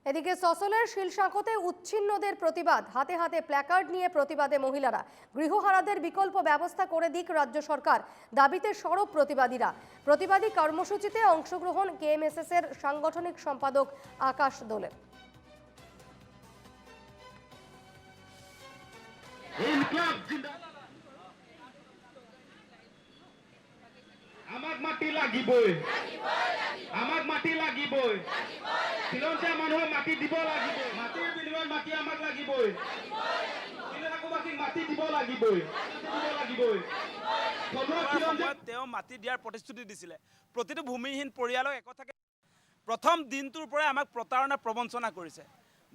এদিকে সসলের শিলশাঁকোতে উচ্ছিন্নদের প্রতিবাদ, হাতে হাতে প্ল্যাকার্ড নিয়ে প্রতিবাদে মহিলারা। গৃহহারাদের বিকল্প ব্যবস্থা করে দিক রাজ্য সরকার, দাবিতে সরব প্রতিবাদীরা। প্রতিবাদী কর্মসূচিতে অংশগ্রহণ কেএমএসএস এর সাংগঠনিক সম্পাদক আকাশ দোলের। আমাক মাটি লাগিবই, আমাক মাটি লাগিবই, খিলঞ্জীয়া মানুহক মাটি দিব লাগিব, মাটিৰ বিনিময়ত মাটি আমাক লাগিবই, খিলঞ্জীয়াবাসীক মাটি দিব লাগিবই, তেওঁ মাটি দিয়াৰ প্ৰতিশ্ৰুতি দিছিলে। প্ৰতিটো ভূমিহীন পৰিয়ালক একথাকে প্ৰথম দিনটোৰ পৰাই আমাক প্ৰতাৰণা প্ৰবঞ্চনা কৰিছে।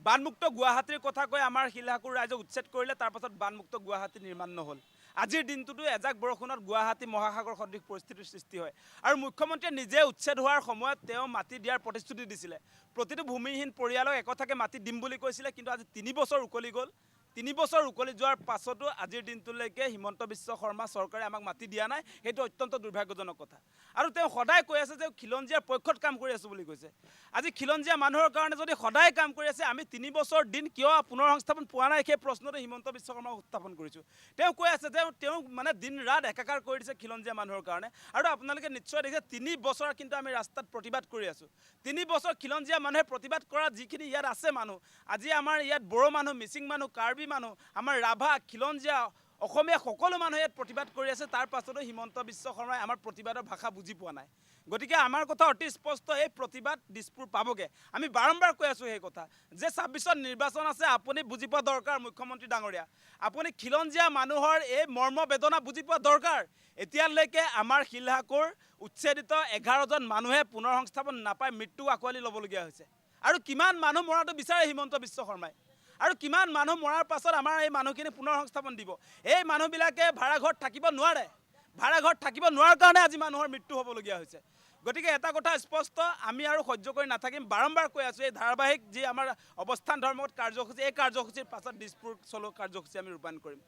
বানমুক্ত গুৱাহাটীৰ কথা কৈ আমাৰ শিলশাকুৰ ৰাইজক উচ্ছেদ কৰিলে, তাৰ পাছত বানমুক্ত গুৱাহাটী নিৰ্মাণ নহ'ল। আজিৰ দিনটোতো এজাক বৰষুণত গুৱাহাটী মহাসাগৰ সদৃশ পৰিস্থিতিৰ সৃষ্টি হয়। আৰু মুখ্যমন্ত্ৰীয়ে নিজে উচ্ছেদ হোৱাৰ সময়ত তেওঁ মাটি দিয়াৰ প্ৰতিশ্ৰুতি দিছিলে। প্ৰতিটো ভূমিহীন পৰিয়ালক একথাকে মাটি দিম বুলি কৈছিলে, কিন্তু আজি 3 বছৰ উকলি গ'ল। 3 বছৰ উকলি যোৱাৰ পাছতো আজিৰ দিনটোলৈকে হিমন্ত বিশ্ব শৰ্মা চৰকাৰে আমাক মাটি দিয়া নাই। সেইটো অত্যন্ত দুৰ্ভাগ্যজনক কথা। আৰু তেওঁ সদায় কৈ আছে যে খিলঞ্জীয়াৰ পক্ষত কাম কৰি আছোঁ বুলি কৈছে। আজি খিলঞ্জীয়া মানুহৰ কাৰণে যদি সদায় কাম কৰি আছে, আমি 3 বছৰ দিন কিয় পুনৰ সংস্থাপন পোৱা নাই, সেই প্ৰশ্নটো হিমন্ত বিশ্ব শৰ্মাক উত্থাপন কৰিছোঁ। তেওঁ কৈ আছে যে তেওঁ মানে দিন ৰাত একাকাৰ কৰি দিছে খিলঞ্জীয়া মানুহৰ কাৰণে। আৰু আপোনালোকে নিশ্চয় দেখিছে 3 বছৰ কিন্তু আমি ৰাস্তাত প্ৰতিবাদ কৰি আছোঁ। 3 বছৰ খিলঞ্জীয়া মানুহে প্ৰতিবাদ কৰা যিখিনি ইয়াত আছে মানুহ, আজি আমাৰ ইয়াত বড়ো মানুহ, মিচিং মানুহ, কাৰ্বি মানুহ, আমাৰ ৰাভা, খিলঞ্জীয়া, অসমীয়া সকলো মানুহে ইয়াত প্ৰতিবাদ কৰি আছে। তাৰ পাছতো হিমন্ত বিশ্ব শৰ্মাই আমাৰ প্ৰতিবাদৰ ভাষা বুজি পোৱা নাই। গতিকে আমাৰ কথা অতি স্পষ্ট, এই প্ৰতিবাদ দিছপুৰ পাবগৈ। আমি বাৰম্বাৰ কৈ আছোঁ সেই কথা যে 26ত নিৰ্বাচন আছে, আপুনি বুজি পোৱা দৰকাৰ মুখ্যমন্ত্ৰী ডাঙৰীয়া। আপুনি খিলঞ্জীয়া মানুহৰ এই মৰ্ম বেদনা বুজি পোৱা দৰকাৰ। এতিয়ালৈকে আমাৰ শিলশাকুৰ উচ্ছেদিত 11জন মানুহে পুনৰ সংস্থাপন নাপাই মৃত্যু আঁকোৱালি ল'বলগীয়া হৈছে। আৰু কিমান মানুহ মৰাটো বিচাৰে হিমন্ত বিশ্ব শৰ্মাই। আৰু কিমান মানুহ মৰাৰ পাছত আমাৰ এই মানুহখিনি পুনৰ সংস্থাপন দিব। এই মানুহবিলাকে ভাড়াঘৰত থাকিব নোৱাৰে। ভাড়াঘৰত থাকিব নোৱাৰাৰ কাৰণে আজি মানুহৰ মৃত্যু হ'বলগীয়া হৈছে। গতিকে এটা কথা স্পষ্ট, আমি আৰু সহ্য কৰি নাথাকিম। বাৰম্বাৰ কৈ আছোঁ, এই ধাৰাবাহিক যি আমাৰ অৱস্থান ধৰ্মত কাৰ্যসূচী, এই কাৰ্যসূচীৰ পাছত দিছপুৰ চলো কাৰ্যসূচী আমি ৰূপায়ণ কৰিম।